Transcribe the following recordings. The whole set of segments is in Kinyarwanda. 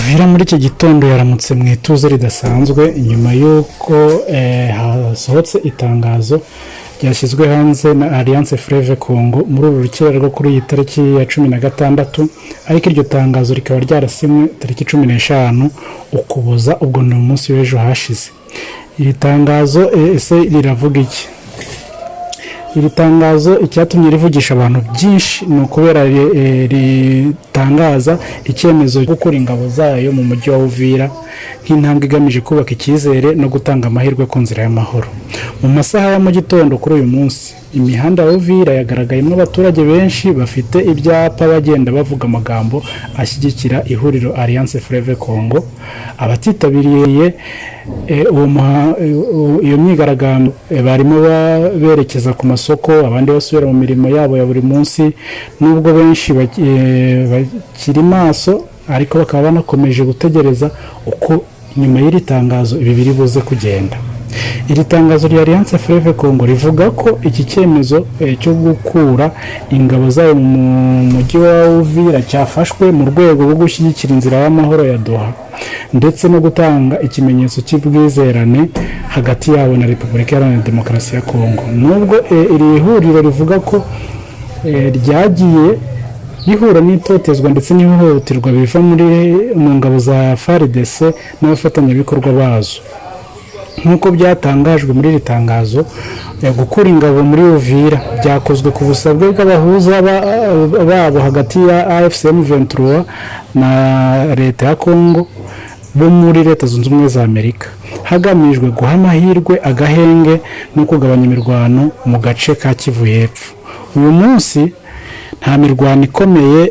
Uvira muri iki gitondo yaramutse mu ituze ridasanzwe nyuma y'uko hasohotse itangazo ryashyizwe hanze na Alliance Fleuve Congo muri uru rukera rwo kuri iyi tariki ya 16, ariko iryo tangazo rikaba ryarasinywe tariki 15 Ukuboza, ubwo ni umunsi w'ejo hashize. Iri tangazo ese riravuga iki? Iri tangazo icyatumye rivugisha abantu byinshi ni ukubera ritangaza icyemezo cyo gukura ingabo zayo mu mujyi wa Uvira nk'intambwe igamije kubaka icyizere no gutanga amahirwe ku nzira y'amahoro. Mu masaha ya mu gitondo kuri uyu munsi, imihanda ya Uvira yagaragayemo abaturage benshi bafite ibyapa bagenda bavuga amagambo ashyigikira ihuriro Alliance Fleuve Congo. Abatitabiriye iyo myigaragambyo barimo berekeza ku masoko, abandi basubira mu mirimo yabo ya buri munsi, nubwo benshi bakiri maso ariko bakaba banakomeje gutegereza uko nyuma y'iri tangazo ibi biri buze kugenda. Iri tangazo rya Alliance Fleuve Congo rivuga ko iki cyemezo cyo gukura ingabo zayo mu mujyi wa Uvira cyafashwe mu rwego rwo gushyigikira inzira y'amahoro ya Doha ndetse no gutanga ikimenyetso cy'ubwizerane hagati yabo na Repubulika Iharanira Demokarasi ya Congo. Nubwo iri huriro rivuga ko ryagiye rihura n'itotezwa ndetse n'ihohoterwa biva mu ngabo za FARDC n'abafatanyabikorwa bazo. Nk'uko byatangajwe muri iri tangazo, gukura ingabo muri Uvira byakozwe ku busabe bw'abahuza babo hagati ya AFC M23 na leta ya Congo bo muri Leta Zunze Ubumwe za Amerika, hagamijwe guha amahirwe agahenge no kugabanya imirwano mu gace ka Kivu y'Epfo. Uyu munsi nta mirwano ikomeye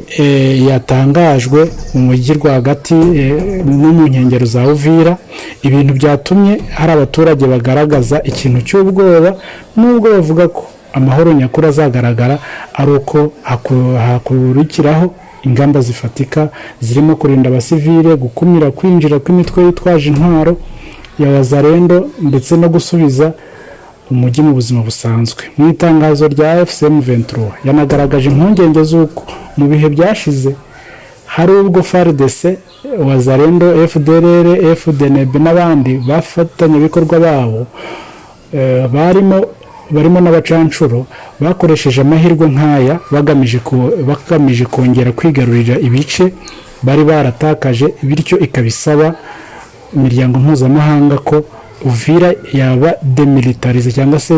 yatangajwe mu mujyi rwagati no mu nkengero za Uvira, ibintu byatumye hari abaturage bagaragaza ikintu cy'ubwoba, nubwo bavuga ko amahoro nyakuri azagaragara ari uko hakurikiraho ingamba zifatika zirimo kurinda abasivile, gukumira kwinjira kw'imitwe yitwaje intwaro ya Wazalendo ndetse no gusubiza umujyi mu buzima busanzwe. Mu itangazo rya AFC M23 yanagaragaje impungenge z'uko mu bihe byashize hari ubwo FARDC, Wazalendo, FDLR, FDNB n'abandi bafatanyabikorwa babo barimo n'abacancuro bakoresheje amahirwe nk'aya bagamije kongera kwigarurira ibice bari baratakaje, bityo ikabisaba imiryango mpuzamahanga ko Uvira yaba demilitarize cyangwa se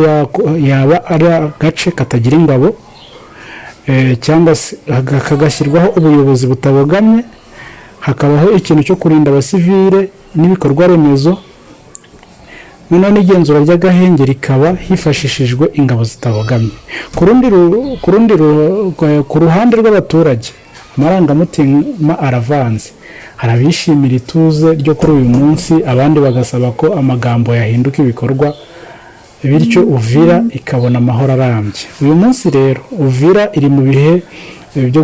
yaba ari agace katagira ingabo, cyangwa se kagashyirwaho ubuyobozi butabogamye, hakabaho ikintu cyo kurinda abasivile n'ibikorwa remezo, noneho n'igenzura ry'agahenge rikaba hifashishijwe ingabo zitabogamye. Ku ruhande rw'abaturage amarangamutima aravanze. Hari abishimira ituze ryo kuri uyu munsi, abandi bagasaba ko amagambo yahinduka ibikorwa, bityo Uvira ikabona amahoro arambye. Uyu munsi rero Uvira iri mu bihe byo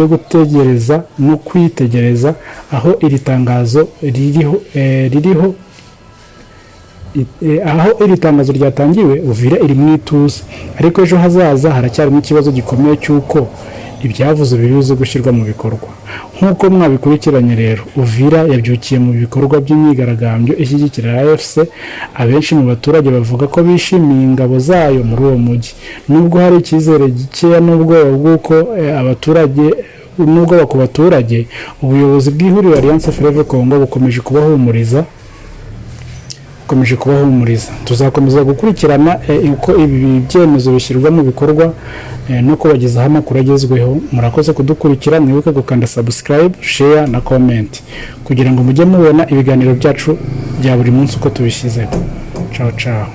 gutegereza no kwitegereza, aho iri tangazo aho iri tangazo ryatangiwe Uvira iri mu ituze, ariko ejo hazaza haracyarimo ikibazo gikomeye cy'uko ibyavuze bibuze gushyirwa mu bikorwa. Nk'uko mwabikurikiranye rero, Uvira yabyukiye mu bikorwa by'imyigaragambyo ishyigikira AFC. Abenshi mu baturage bavuga ko bishimiye ingabo zayo muri uwo mujyi, nubwo hari icyizere gikeya n'ubwoba bw'uko ku baturage. Ubuyobozi bw'ihuriro Alliance Fleuve Congo bukomeje kubahumuriza. Tuzakomeza gukurikirana uko ibi byemezo bishyirwa mu bikorwa no kubagezaho amakuru agezweho. Murakoze kudukurikira, mwibuke gukanda subscribe, share na comment kugira ngo mujye mubona ibiganiro byacu bya buri munsi uko tubishyizeho. Ciao ciao.